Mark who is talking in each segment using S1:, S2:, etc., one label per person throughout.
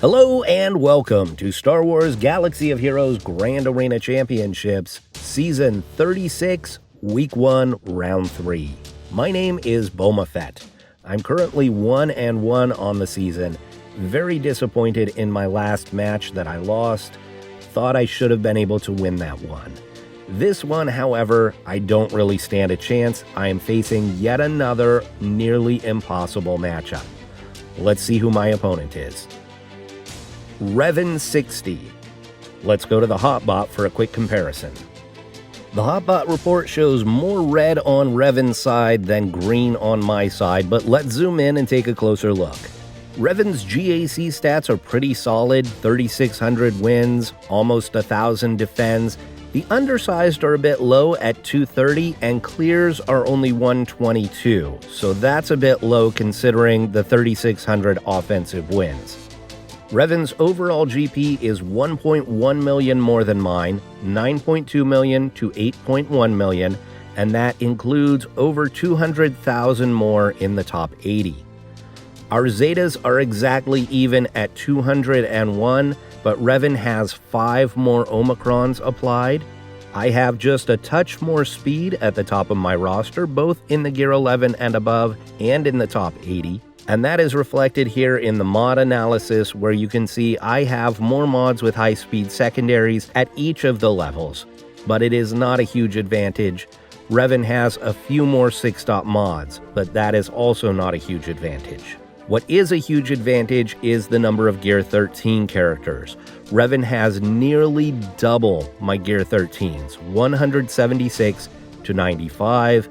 S1: Hello and welcome to Star Wars Galaxy of Heroes Grand Arena Championships, Season 36, Week 1, Round 3. My name is Boma Fett. I'm currently 1-1 on the season, very disappointed in my last match that I lost. Thought I should have been able to win that one. This one, however, I don't really stand a chance. I am facing yet another nearly impossible matchup. Let's see who my opponent is. Revan60. Let's go to the Hotbot for a quick comparison. The Hotbot report shows more red on Revan's side than green on my side, but let's zoom in and take a closer look. Revan's GAC stats are pretty solid, 3,600 wins, almost 1,000 defends. The undersized are a bit low at 230, and clears are only 122, so that's a bit low considering the 3,600 offensive wins. Revan's overall GP is 1.1 million more than mine, 9.2 million to 8.1 million, and that includes over 200,000 more in the top 80. Our Zetas are exactly even at 201, but Revan has 5 more Omicrons applied. I have just a touch more speed at the top of my roster, both in the Gear 11 and above, and in the top 80. And that is reflected here in the mod analysis, where you can see I have more mods with high-speed secondaries at each of the levels. But it is not a huge advantage. Revan has a few more 6-stop mods, but that is also not a huge advantage. What is a huge advantage is the number of Gear 13 characters. Revan has nearly double my Gear 13s, 176 to 95.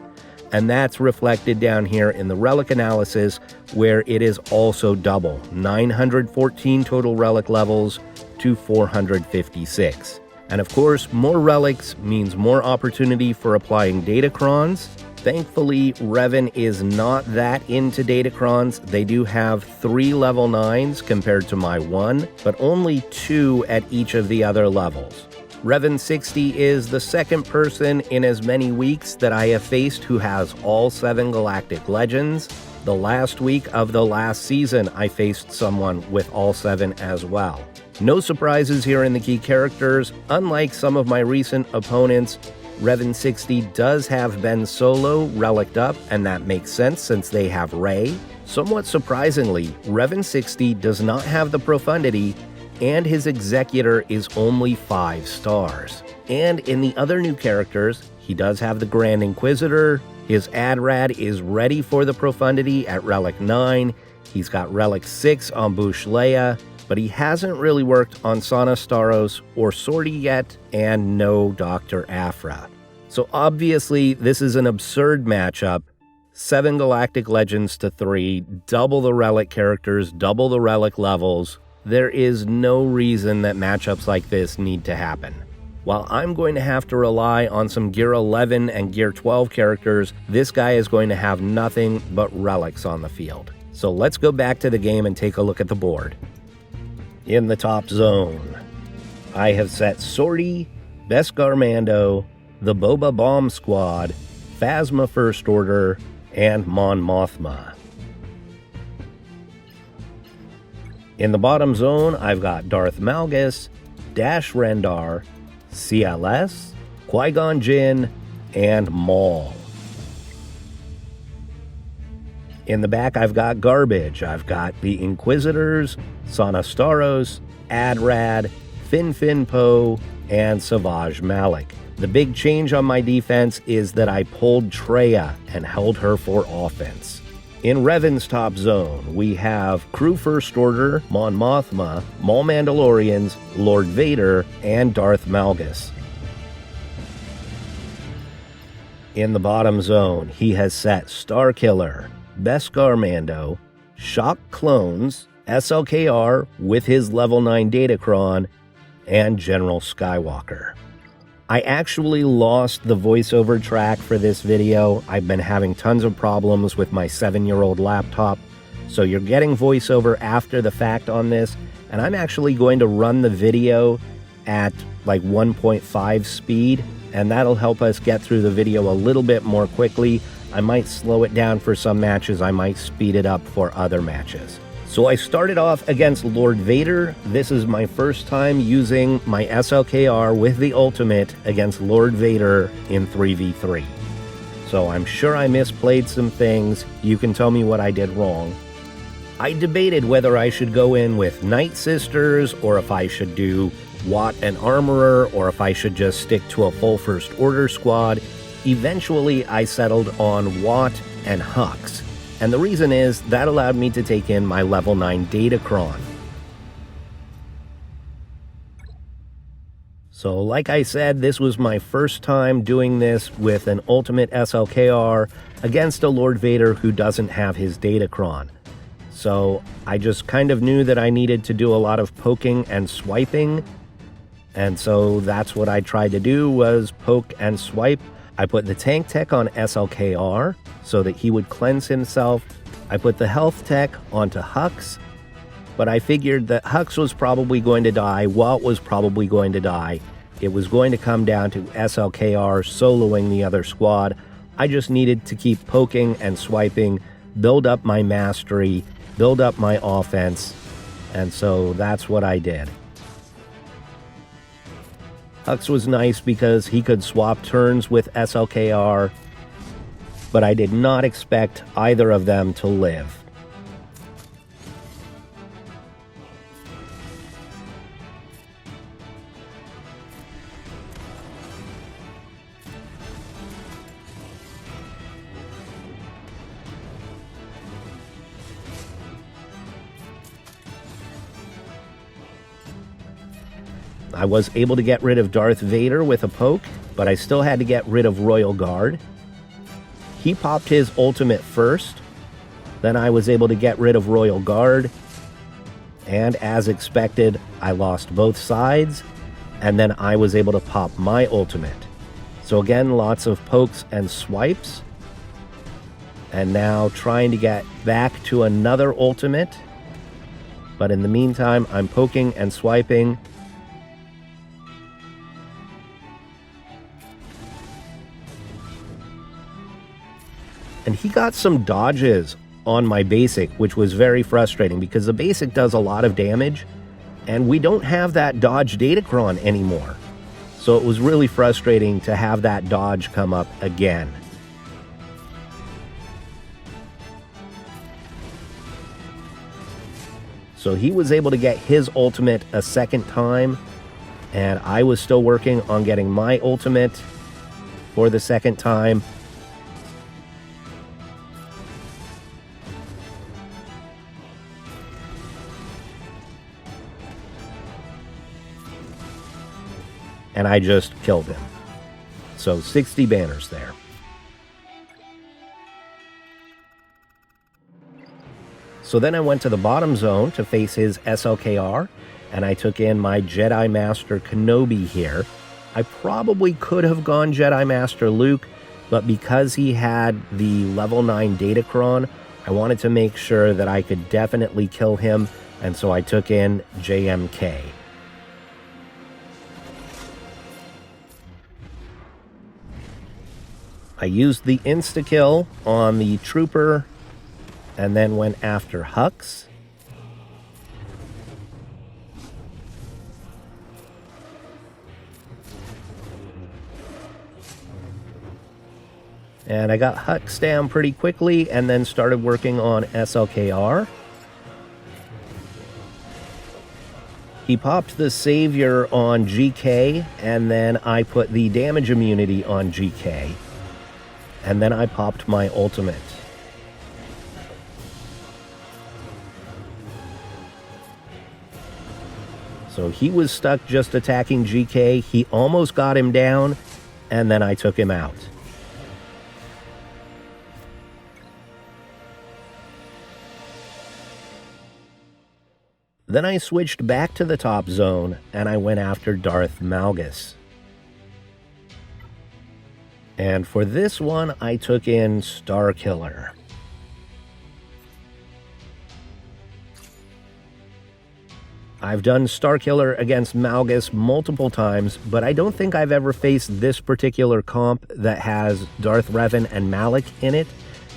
S1: And that's reflected down here in the relic analysis, where it is also double, 914 total relic levels to 456. And of course, more relics means more opportunity for applying datacrons. Thankfully, Revan is not that into datacrons. They do have 3 level 9s compared to my 1, but only 2 at each of the other levels. Revan60 is the second person in as many weeks that I have faced who has all 7 Galactic Legends. The last week of the last season, I faced someone with all 7 as well. No surprises here in the key characters. Unlike some of my recent opponents, Revan60 does have Ben Solo reliced up, and that makes sense since they have Rey. Somewhat surprisingly, Revan60 does not have the Profundity, and his Executor is only 5 stars. And in the other new characters, he does have the Grand Inquisitor, his Adrad is ready for the Profundity at Relic 9, he's got Relic 6 on Boushh Leia, but he hasn't really worked on Sana Starros or Sortie yet, and no Dr. Aphra. So obviously, this is an absurd matchup. 7 Galactic Legends to 3, double the Relic characters, double the Relic levels. There is no reason that matchups like this need to happen. While I'm going to have to rely on some Gear 11 and Gear 12 characters, this guy is going to have nothing but relics on the field. So let's go back to the game and take a look at the board. In the top zone, I have set Sortie, Beskar Mando, the Boba Bomb Squad, Phasma First Order, and Mon Mothma. In the bottom zone, I've got Darth Malgus, Dash Rendar, CLS, Qui-Gon Jinn, and Maul. In the back, I've got garbage. I've got the Inquisitors, Sana Starros, Adrad, Fin Poe, and Savage Malik. The big change on my defense is that I pulled Traya and held her for offense. In Revan's top zone, we have Crew First Order, Mon Mothma, Maul Mandalorians, Lord Vader, and Darth Malgus. In the bottom zone, he has set Starkiller, Beskar Mando, Shock Clones, SLKR with his level 9 Datacron, and General Skywalker. I actually lost the voiceover track for this video. I've been having tons of problems with my 7-year-old laptop, so you're getting voiceover after the fact on this, and I'm actually going to run the video at like 1.5 speed, and that'll help us get through the video a little bit more quickly. I might slow it down for some matches, I might speed it up for other matches. So I started off against Lord Vader. This is my first time using my SLKR with the ultimate against Lord Vader in 3v3. So I'm sure I misplayed some things. You can tell me what I did wrong. I debated whether I should go in with Night Sisters, or if I should do Watt and Armorer, or if I should just stick to a full First Order squad. Eventually, I settled on Watt and Hux. And the reason is, that allowed me to take in my level 9 Datacron. So like I said, this was my first time doing this with an ultimate SLKR against a Lord Vader who doesn't have his Datacron. So I just kind of knew that I needed to do a lot of poking and swiping. And so that's what I tried to do, was poke and swipe. I put the tank tech on SLKR so that he would cleanse himself. I put the health tech onto Hux, but I figured that Hux was probably going to die, Walt was probably going to die. It was going to come down to SLKR soloing the other squad. I just needed to keep poking and swiping, build up my mastery, build up my offense, and so that's what I did. Hux was nice because he could swap turns with SLKR, but I did not expect either of them to live. I was able to get rid of Darth Vader with a poke, but I still had to get rid of Royal Guard. He popped his ultimate first, then I was able to get rid of Royal Guard, and as expected, I lost both sides, and then I was able to pop my ultimate. So again, lots of pokes and swipes, and now trying to get back to another ultimate, but in the meantime, I'm poking and swiping. And he got some dodges on my basic, which was very frustrating because the basic does a lot of damage, and we don't have that dodge Datacron anymore. So it was really frustrating to have that dodge come up again. So he was able to get his ultimate a second time, and I was still working on getting my ultimate for the second time. And I just killed him. So 60 banners there. So then I went to the bottom zone to face his SLKR, and I took in my Jedi Master Kenobi here. I probably could have gone Jedi Master Luke, but because he had the level 9 Datacron, I wanted to make sure that I could definitely kill him, and so I took in JMK. I used the insta-kill on the trooper and then went after Hux. And I got Hux down pretty quickly and then started working on SLKR. He popped the Savior on GK, and then I put the damage immunity on GK. And then I popped my ultimate. So he was stuck just attacking GK. He almost got him down, and then I took him out. Then I switched back to the top zone, and I went after Darth Malgus. And for this one, I took in Starkiller. I've done Starkiller against Malgus multiple times, but I don't think I've ever faced this particular comp that has Darth Revan and Malak in it,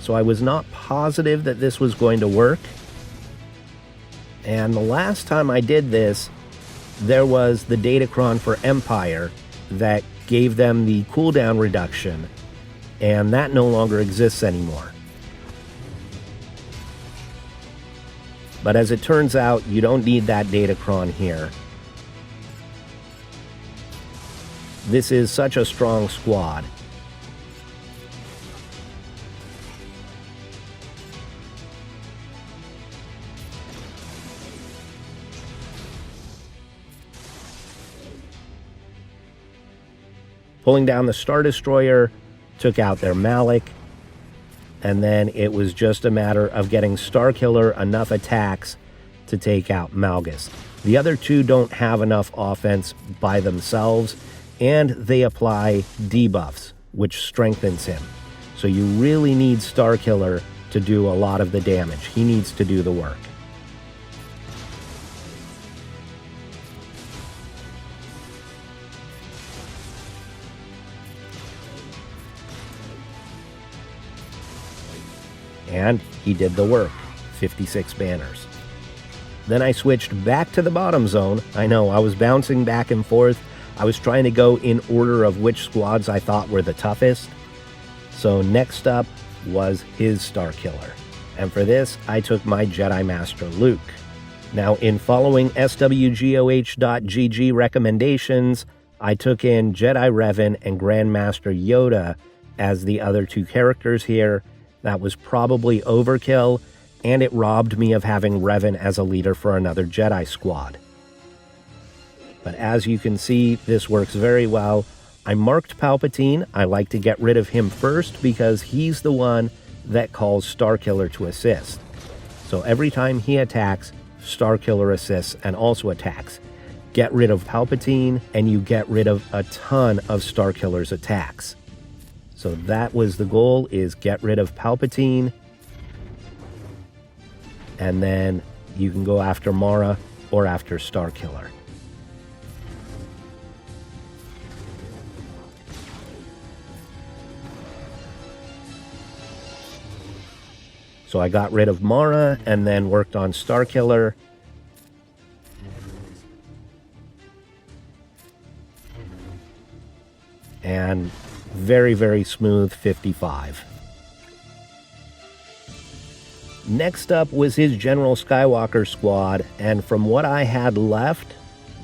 S1: so I was not positive that this was going to work. And the last time I did this, there was the Datacron for Empire that gave them the cooldown reduction, and that no longer exists anymore. But as it turns out, you don't need that Datacron here. This is such a strong squad. Pulling down the Star Destroyer took out their Malik, and then it was just a matter of getting Starkiller enough attacks to take out Malgus. The other two don't have enough offense by themselves, and they apply debuffs, which strengthens him. So you really need Starkiller to do a lot of the damage. He needs to do the work. And he did the work, 56 banners. Then I switched back to the bottom zone. I know, I was bouncing back and forth. I was trying to go in order of which squads I thought were the toughest. So next up was his Starkiller. And for this, I took my Jedi Master Luke. Now, in following SWGOH.GG recommendations, I took in Jedi Revan and Grandmaster Yoda as the other two characters here. That was probably overkill, and it robbed me of having Revan as a leader for another Jedi squad. But as you can see, this works very well. I marked Palpatine. I like to get rid of him first because he's the one that calls Starkiller to assist. So every time he attacks, Starkiller assists and also attacks. Get rid of Palpatine, and you get rid of a ton of Starkiller's attacks. So that was the goal, is get rid of Palpatine, and then you can go after Mara or after Starkiller. So I got rid of Mara and then worked on Starkiller. And very, very smooth 55. Next up was his General Skywalker squad, and from what I had left,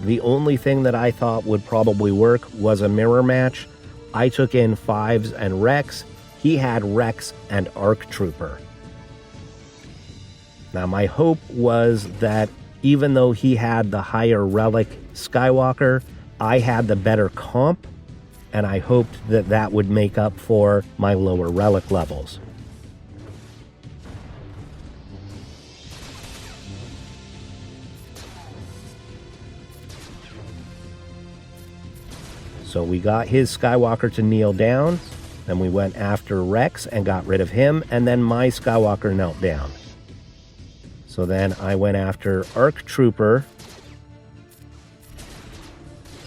S1: the only thing that I thought would probably work was a mirror match. I took in Fives and Rex. He had Rex and ARC Trooper. Now my hope was that even though he had the higher relic Skywalker, I had the better comp, and I hoped that that would make up for my lower relic levels. So we got his Skywalker to kneel down, then we went after Rex and got rid of him, and then my Skywalker knelt down. So then I went after ARC Trooper,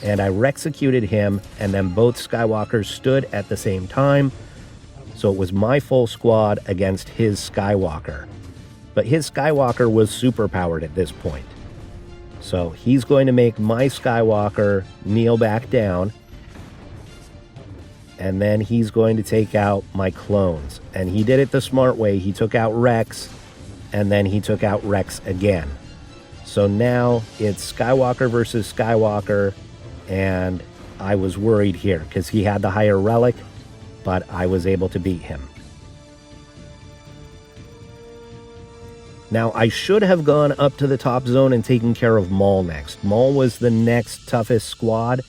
S1: and I Rex-ecuted him, and then both Skywalkers stood at the same time. So it was my full squad against his Skywalker. But his Skywalker was superpowered at this point. So he's going to make my Skywalker kneel back down, and then he's going to take out my clones. And he did it the smart way. He took out Rex, and then he took out Rex again. So now it's Skywalker versus Skywalker, and I was worried here because he had the higher relic, but I was able to beat him. Now, I should have gone up to the top zone and taken care of Maul next. Maul was the next toughest squad,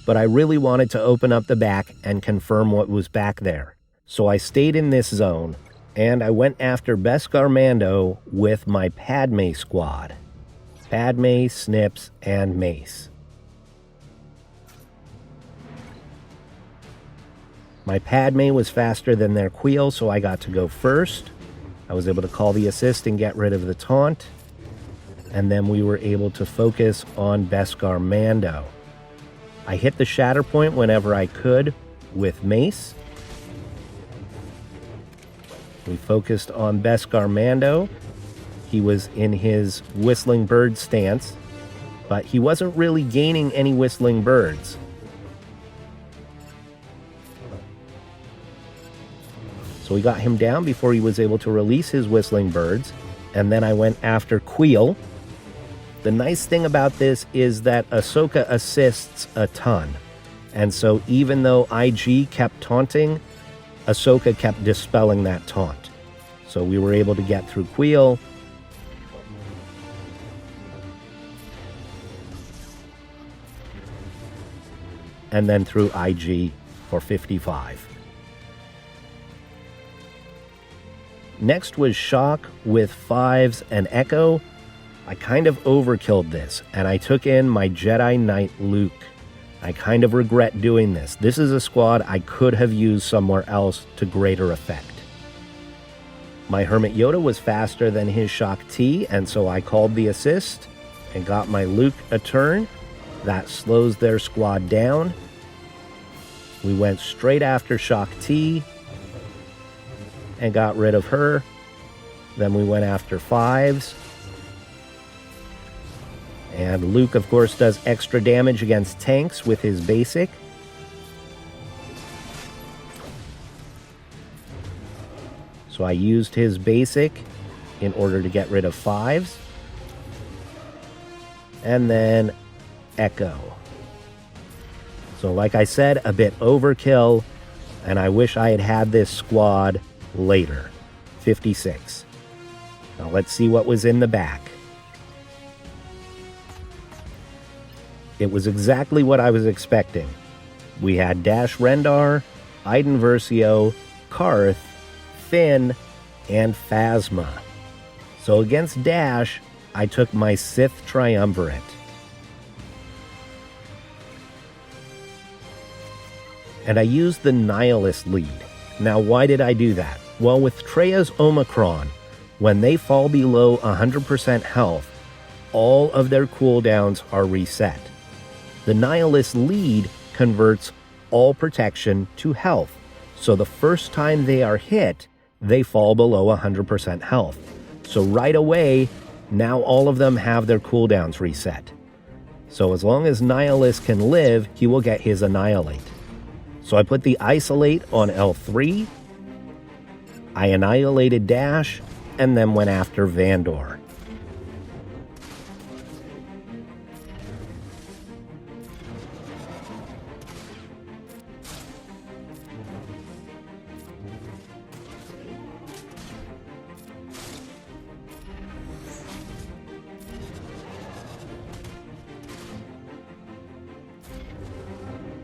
S1: but I really wanted to open up the back and confirm what was back there. So I stayed in this zone, and I went after Beskar Mando with my Padme squad. Padme, Snips, and Mace. My Padme was faster than their Queel, so I got to go first. I was able to call the assist and get rid of the taunt. And then we were able to focus on Beskar Mando. I hit the shatter point whenever I could with Mace. We focused on Beskar Mando. He was in his whistling bird stance, but he wasn't really gaining any whistling birds. So we got him down before he was able to release his whistling birds, and then I went after Queel. The nice thing about this is that Ahsoka assists a ton, and so even though IG kept taunting, Ahsoka kept dispelling that taunt. So we were able to get through Queel. And then through IG for 55. Next was Shock with 5s and Echo. I kind of overkilled this, and I took in my Jedi Knight Luke. I kind of regret doing this. This is a squad I could have used somewhere else to greater effect. My Hermit Yoda was faster than his Shock T, and so I called the assist and got my Luke a turn. That slows their squad down. We went straight after Shock T and got rid of her. Then we went after 5s. And Luke, of course, does extra damage against tanks with his basic. So I used his basic in order to get rid of 5s. And then Echo. So like I said, a bit overkill, and I wish I had had this squad later. 56. Now let's see what was in the back. It was exactly what I was expecting. We had Dash Rendar, Iden Versio, Karth, Finn, and Phasma. So against Dash, I took my Sith Triumvirate. And I used the Nihilist lead. Now, why did I do that? Well, with Treya's Omicron, when they fall below 100% health, all of their cooldowns are reset. The Nihilist lead converts all protection to health. So the first time they are hit, they fall below 100% health. So right away, now all of them have their cooldowns reset. So as long as Nihilist can live, he will get his Annihilate. So I put the Isolate on L3, I annihilated Dash, and then went after Vandor.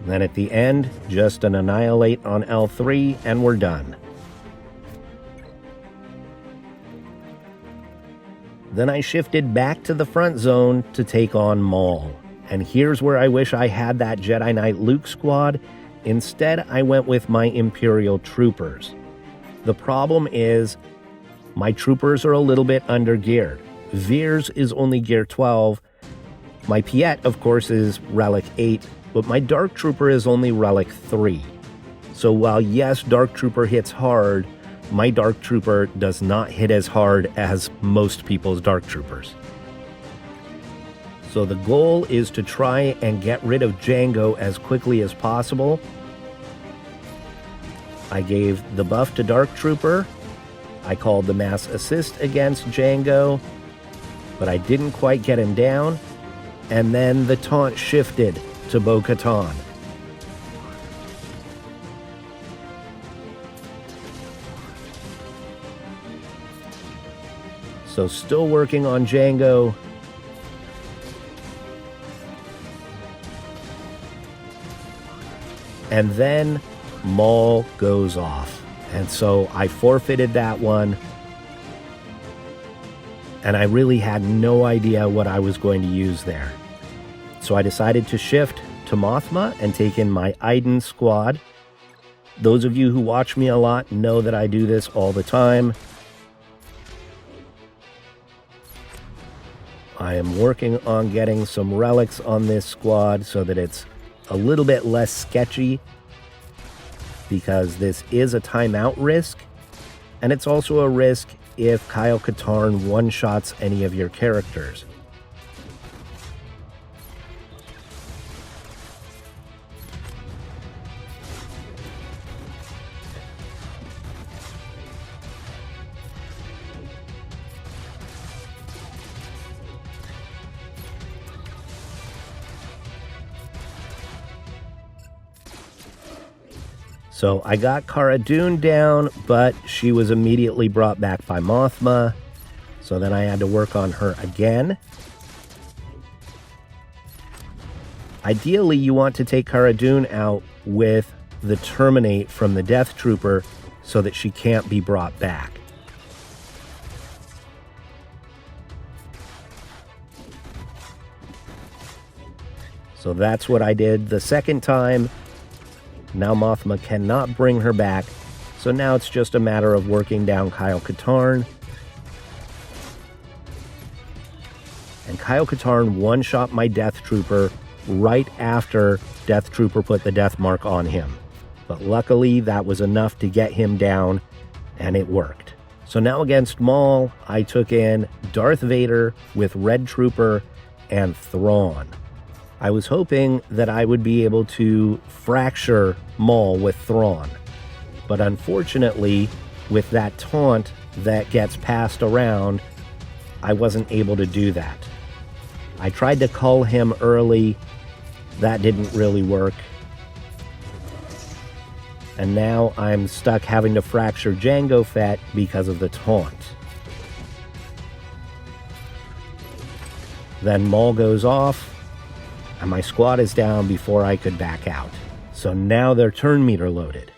S1: Then at the end, just an Annihilate on L3, and we're done. Then I shifted back to the front zone to take on Maul. And here's where I wish I had that Jedi Knight Luke squad. Instead, I went with my Imperial Troopers. The problem is, my Troopers are a little bit under-geared. Veers is only Gear 12. My Piet, of course, is Relic 8. But my Dark Trooper is only Relic 3. So while yes, Dark Trooper hits hard, my Dark Trooper does not hit as hard as most people's Dark Troopers. So the goal is to try and get rid of Jango as quickly as possible. I gave the buff to Dark Trooper. I called the mass assist against Jango, but I didn't quite get him down. And then the taunt shifted to Bo-Katan. So still working on Jango. And then Maul goes off. And so I forfeited that one. And I really had no idea what I was going to use there. So I decided to shift to Mothma and take in my Iden squad. Those of you who watch me a lot know that I do this all the time. I am working on getting some relics on this squad so that it's a little bit less sketchy, because this is a timeout risk, and it's also a risk if Kyle Katarn one-shots any of your characters. So I got Cara Dune down, but she was immediately brought back by Mothma. So then I had to work on her again. Ideally, you want to take Cara Dune out with the Terminate from the Death Trooper so that she can't be brought back. So that's what I did the second time. Now Mothma cannot bring her back, so now it's just a matter of working down Kyle Katarn. And Kyle Katarn one-shot my Death Trooper right after Death Trooper put the death mark on him. But luckily, that was enough to get him down, and it worked. So now against Maul, I took in Darth Vader with Red Trooper and Thrawn. I was hoping that I would be able to fracture Maul with Thrawn. But unfortunately, with that taunt that gets passed around, I wasn't able to do that. I tried to cull him early. That didn't really work. And now I'm stuck having to fracture Jango Fett because of the taunt. Then Maul goes off, and my squad is down before I could back out. So now their turn meter loaded.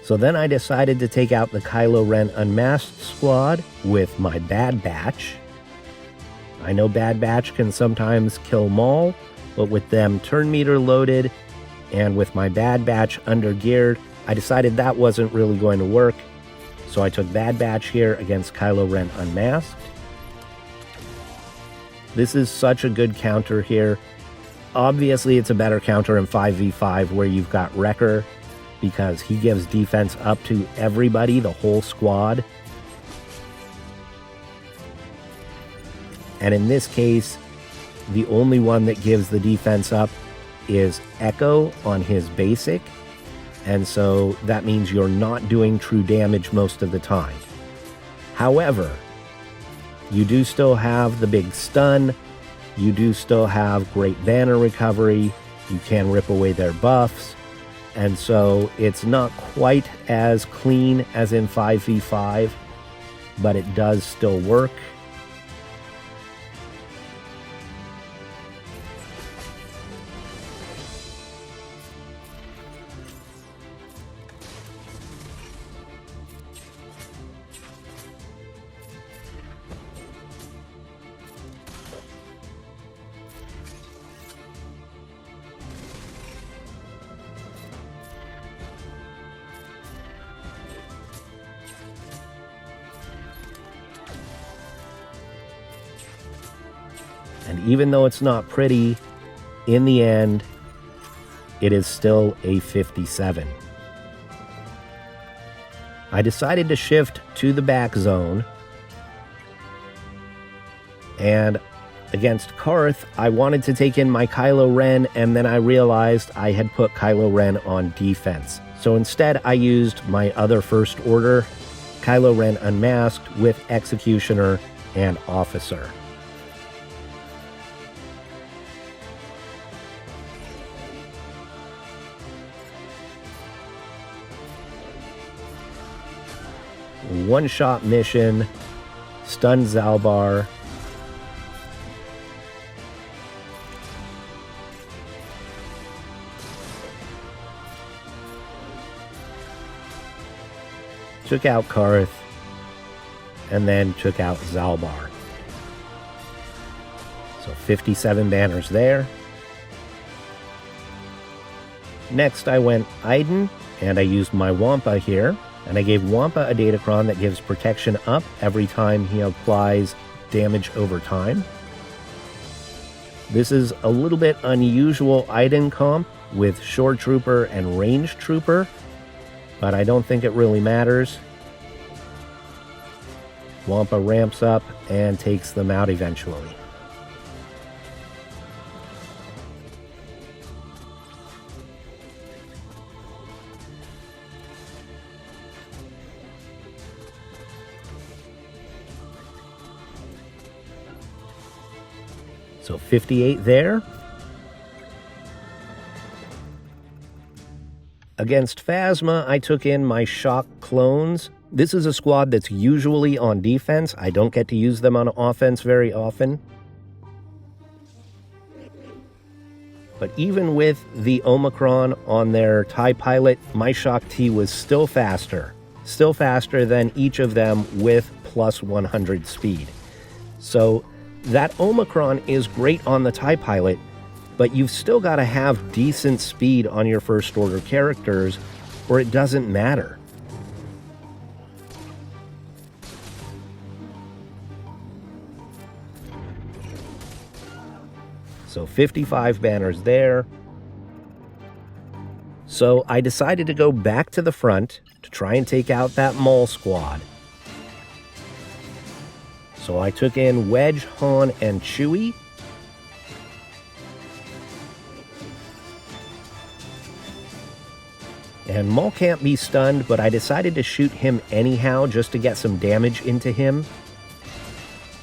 S1: So then I decided to take out the Kylo Ren Unmasked squad with my Bad Batch. I know Bad Batch can sometimes kill Maul, but with them turn meter loaded and with my Bad Batch under geared, I decided that wasn't really going to work. So I took Bad Batch here against Kylo Ren Unmasked. This is such a good counter here. Obviously, it's a better counter in 5v5 where you've got Wrecker, because he gives defense up to everybody, the whole squad. And in this case, the only one that gives the defense up is Echo on his basic. And so that means you're not doing true damage most of the time. However, you do still have the big stun. You do still have great banner recovery. You can rip away their buffs. And so it's not quite as clean as in 5v5, but it does still work. And even though it's not pretty, in the end, it is still a 57. I decided to shift to the back zone. And against Karth, I wanted to take in my Kylo Ren, and then I realized I had put Kylo Ren on defense. So instead, I used my other First Order, Kylo Ren Unmasked with Executioner and Officer. One-shot mission, stun Zalbar. Took out Karth, and then took out Zalbar. So 57 banners there. Next I went Iden, and I used my Wampa here. And I gave Wampa a Datacron that gives protection up every time he applies damage over time. This is a little bit unusual Iden comp with Shore Trooper and Range Trooper, but I don't think it really matters. Wampa ramps up and takes them out eventually. So 58 there. Against Phasma, I took in my Shock clones. This is a squad that's usually on defense. I don't get to use them on offense very often. But even with the Omicron on their TIE pilot, my Shock T was still faster than each of them with plus 100 speed. So that Omicron is great on the TIE pilot, but you've still got to have decent speed on your first order characters, or it doesn't matter. So 55 banners there. So I decided to go back to the front to try and take out that Maul squad. So I took in Wedge, Han, and Chewie. And Maul can't be stunned, but I decided to shoot him anyhow just to get some damage into him.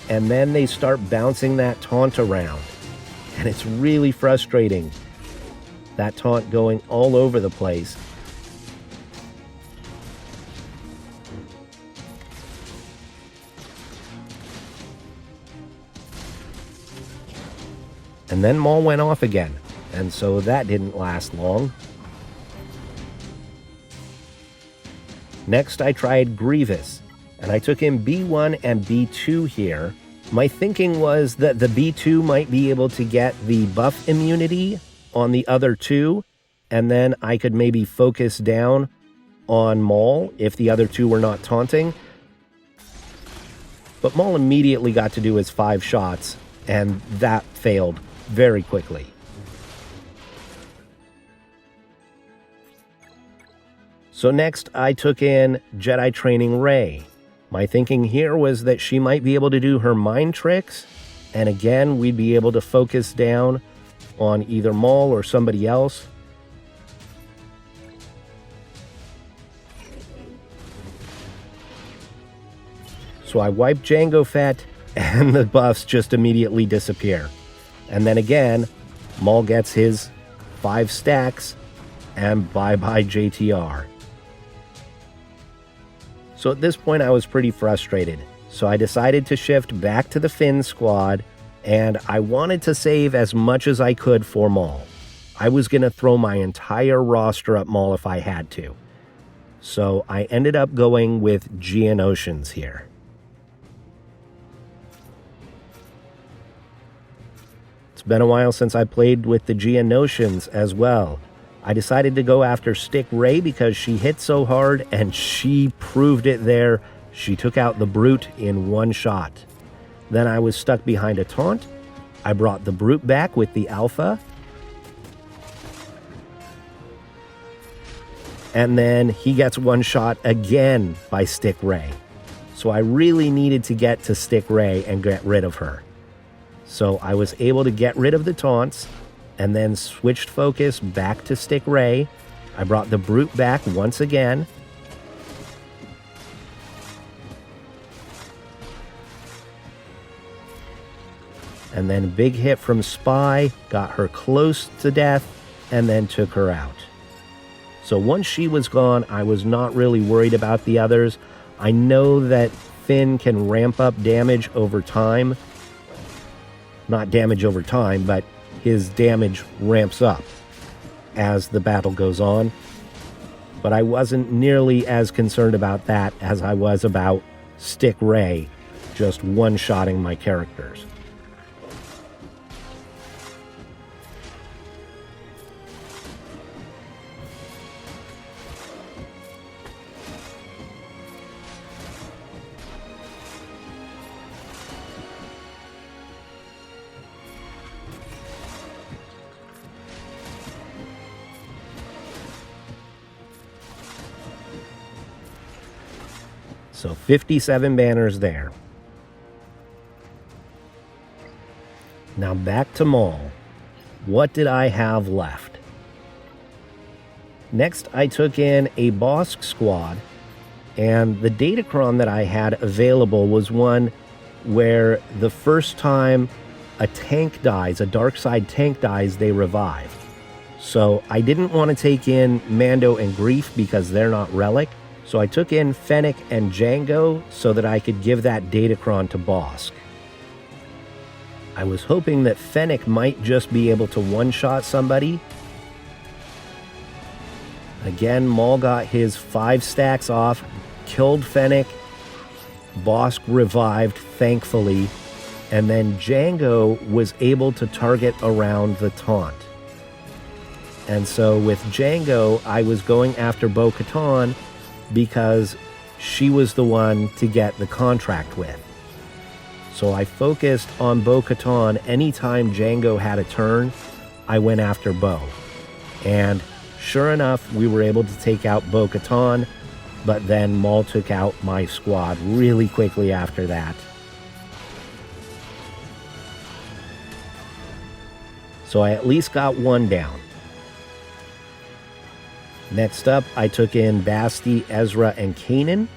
S1: And then they start bouncing that taunt around. And it's really frustrating. That taunt going all over the place. And then Maul went off again, and so that didn't last long. Next I tried Grievous, and I took in B1 and B2 here. My thinking was that the B2 might be able to get the buff immunity on the other two, and then I could maybe focus down on Maul if the other two were not taunting. But Maul immediately got to do his 5 shots, and that failed very quickly. So next I took in Jedi Training Rey. My thinking here was that she might be able to do her mind tricks, and again we'd be able to focus down on either Maul or somebody else. So I wipe Jango Fett, and the buffs just immediately disappear. And then again, Maul gets his 5 stacks, and bye-bye JTR. So at this point I was pretty frustrated. So I decided to shift back to the Finn squad, and I wanted to save as much as I could for Maul. I was going to throw my entire roster at Maul if I had to. So I ended up going with Geonosians here. It's been a while since I played with the Geonosians as well. I decided to go after Stick Rey because she hit so hard, and she proved it there. She took out the Brute in 1 shot. Then I was stuck behind a taunt. I brought the Brute back with the Alpha. And then he gets 1 shot again by Stick Rey. So I really needed to get to Stick Rey and get rid of her. So I was able to get rid of the taunts, and then switched focus back to Stick Rey. I brought the Brute back once again. And then big hit from Spy, got her close to death, and then took her out. So once she was gone, I was not really worried about the others. I know that Finn can ramp up damage over time. Not damage over time, but his damage ramps up as the battle goes on. But I wasn't nearly as concerned about that as I was about Stick Rey just one-shotting my characters. So 57 banners there. Now back to Maul. What did I have left? Next, I took in a Bosk squad, and the Datacron that I had available was one where the first time a tank dies, a dark side tank dies, they revive. So I didn't want to take in Mando and Greef because they're not relic. So I took in Fennec and Django so that I could give that Datacron to Bosk. I was hoping that Fennec might just be able to one-shot somebody. Again, Maul got his 5 stacks off, killed Fennec, Bosk revived, thankfully, and then Django was able to target around the taunt. And so with Django, I was going after Bo-Katan because she was the one to get the contract with. So I focused on Bo-Katan. Anytime Django had a turn, I went after Bo. And sure enough, we were able to take out Bo-Katan, but then Maul took out my squad really quickly after that. So I at least got one down. Next up, I took in Basti, Ezra, and Kanan.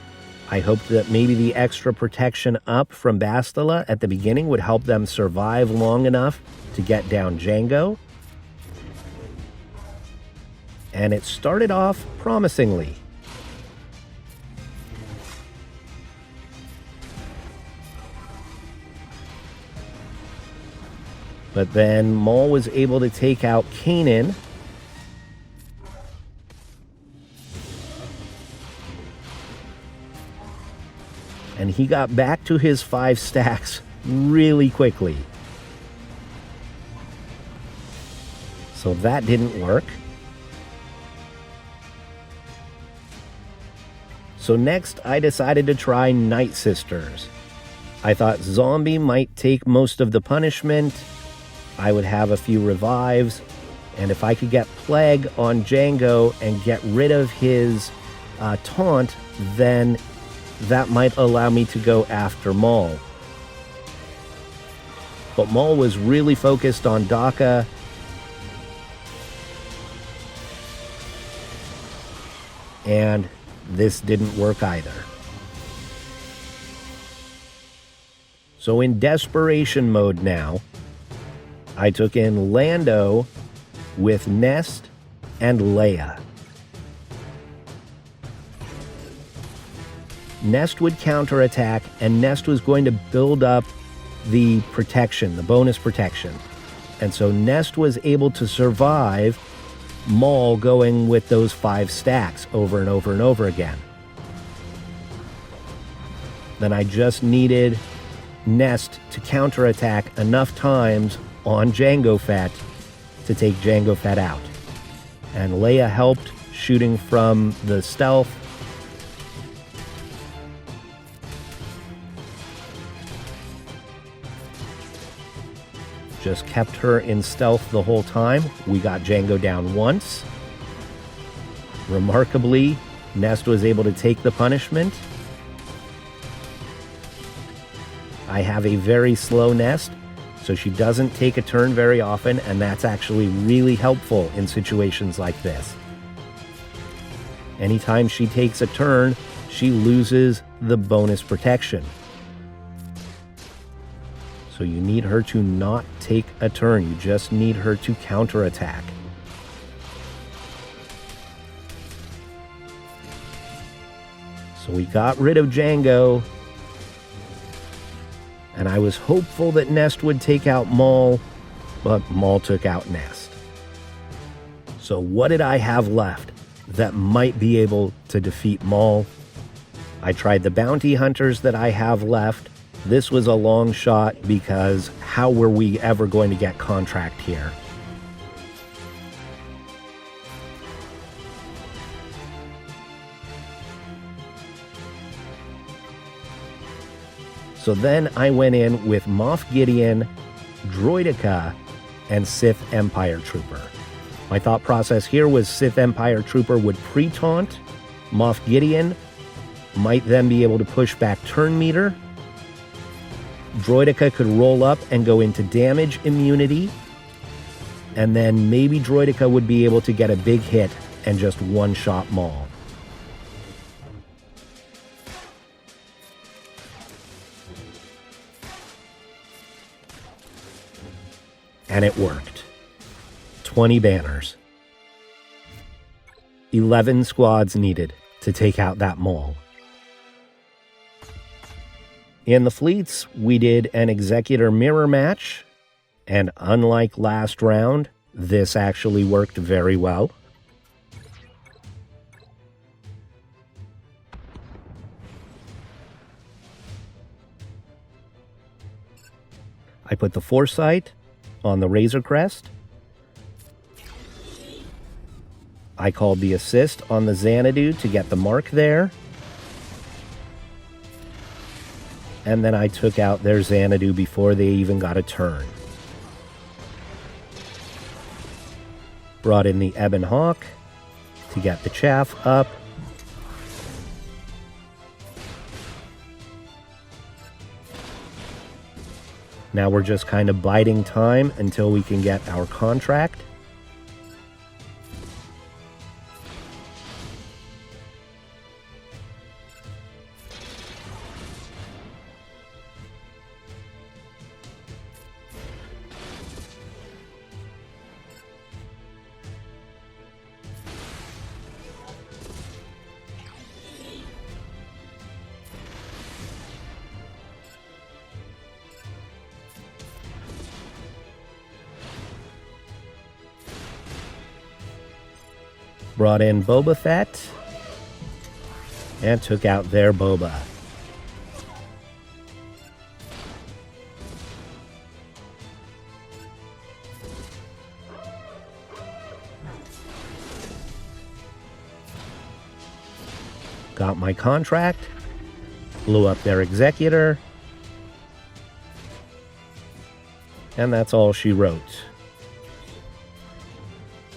S1: I hoped that maybe the extra protection up from Bastila at the beginning would help them survive long enough to get down Django. And it started off promisingly. But then Maul was able to take out Kanan. And he got back to his 5 stacks really quickly. So that didn't work. So next, I decided to try Night Sisters. I thought Zombie might take most of the punishment. I would have a few revives. And if I could get Plague on Django and get rid of his taunt, then that might allow me to go after Maul. But Maul was really focused on Daka. And this didn't work either. So in desperation mode now, I took in Lando with Nest and Leia. Nest would counterattack, and Nest was going to build up the protection, the bonus protection. And so Nest was able to survive Maul going with those 5 stacks over and over and over again. Then I just needed Nest to counterattack enough times on Jango Fett to take Jango Fett out. And Leia helped, shooting from the stealth. Just kept her in stealth the whole time. We got Django down once. Remarkably, Nest was able to take the punishment. I have a very slow Nest, so she doesn't take a turn very often, and that's actually really helpful in situations like this. Anytime she takes a turn, she loses the bonus protection. So you need her to not take a turn. You just need her to counterattack. So we got rid of Django. And I was hopeful that Nest would take out Maul, but Maul took out Nest. So what did I have left that might be able to defeat Maul? I tried the bounty hunters that I have left. This was a long shot because how were we ever going to get contract here? So then I went in with Moff Gideon, Droideka, and Sith Empire Trooper. My thought process here was Sith Empire Trooper would pre-taunt Moff Gideon, might then be able to push back turn meter. Droideka could roll up and go into damage immunity. And then maybe Droideka would be able to get a big hit and just one-shot Maul. And it worked. 20 banners. 11 squads needed to take out that Maul. In the fleets, we did an Executor mirror match, and unlike last round, this actually worked very well. I put the Foresight on the Razor Crest. I called the assist on the Xanadu to get the mark there. And then I took out their Xanadu before they even got a turn. Brought in the Ebon Hawk to get the chaff up. Now we're just kind of biding time until we can get our contract. Brought in Boma Fett and took out their Boba. Got my contract, blew up their Executor, and that's all she wrote.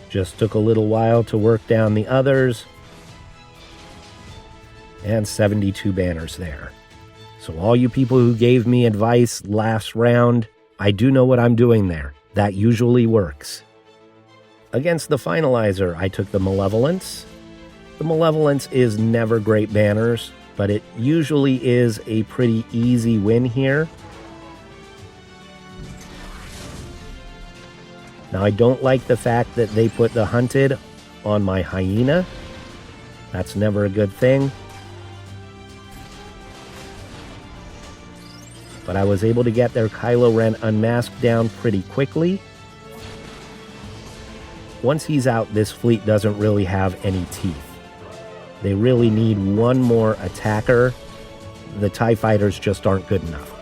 S1: Just took a little while to work down the others, and 72 banners there. So all you people who gave me advice last round, I do know what I'm doing there. That usually works. Against the Finalizer, I took the Malevolence. The Malevolence is never great banners, but it usually is a pretty easy win here. Now, I don't like the fact that they put the Hunted on my Hyena. That's never a good thing. But I was able to get their Kylo Ren unmasked down pretty quickly. Once he's out, this fleet doesn't really have any teeth. They really need one more attacker. The TIE fighters just aren't good enough.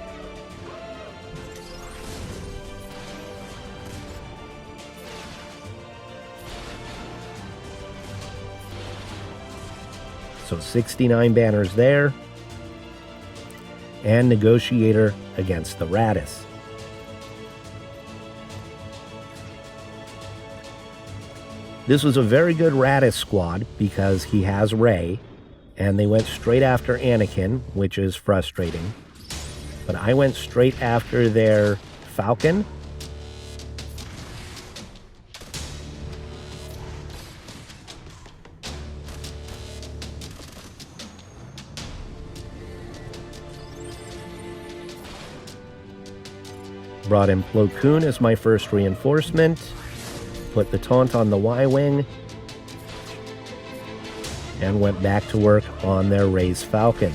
S1: So 69 banners there. And Negotiator against the Raddus. This was a very good Raddus squad because he has Rey, and they went straight after Anakin, which is frustrating. But I went straight after their Falcon. Brought in Plo Koon as my first reinforcement. Put the taunt on the Y-Wing. And went back to work on their Rey's Falcon.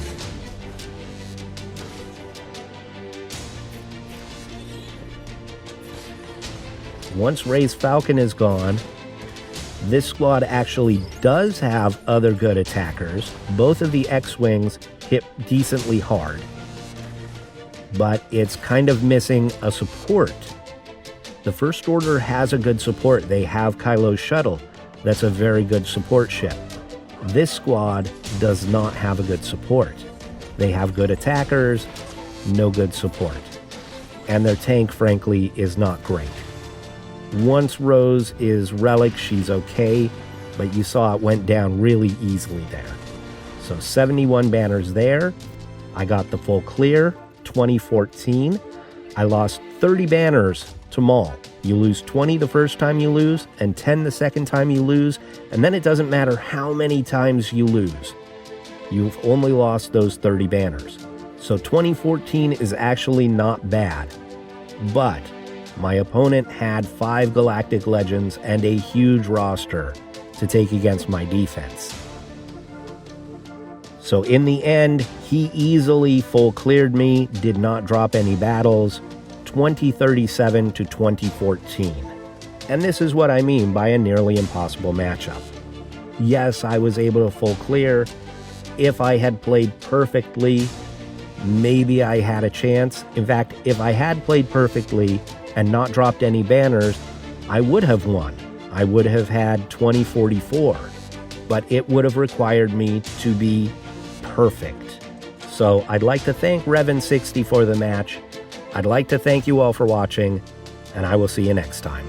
S1: Once Rey's Falcon is gone, this squad actually does have other good attackers. Both of the X-Wings hit decently hard. But it's kind of missing a support. The First Order has a good support. They have Kylo's shuttle. That's a very good support ship. This squad does not have a good support. They have good attackers, no good support. And their tank, frankly, is not great. Once Rose is Relic, she's okay, but you saw it went down really easily there. So 71 banners there. I got the full clear, 2014. I lost 30 banners to Maul. You lose 20 the first time you lose, and 10 the second time you lose, and then it doesn't matter how many times you lose. You've only lost those 30 banners. So 2014 is actually not bad. But my opponent had 5 Galactic Legends and a huge roster to take against my defense. So in the end, he easily full cleared me, did not drop any battles, 2037 to 2014. And this is what I mean by a nearly impossible matchup. Yes, I was able to full clear. If I had played perfectly, maybe I had a chance. In fact, if I had played perfectly and not dropped any banners, I would have won. I would have had 2044, but it would have required me to be perfect. So I'd like to thank Revan60 for the match. I'd like to thank you all for watching, and I will see you next time.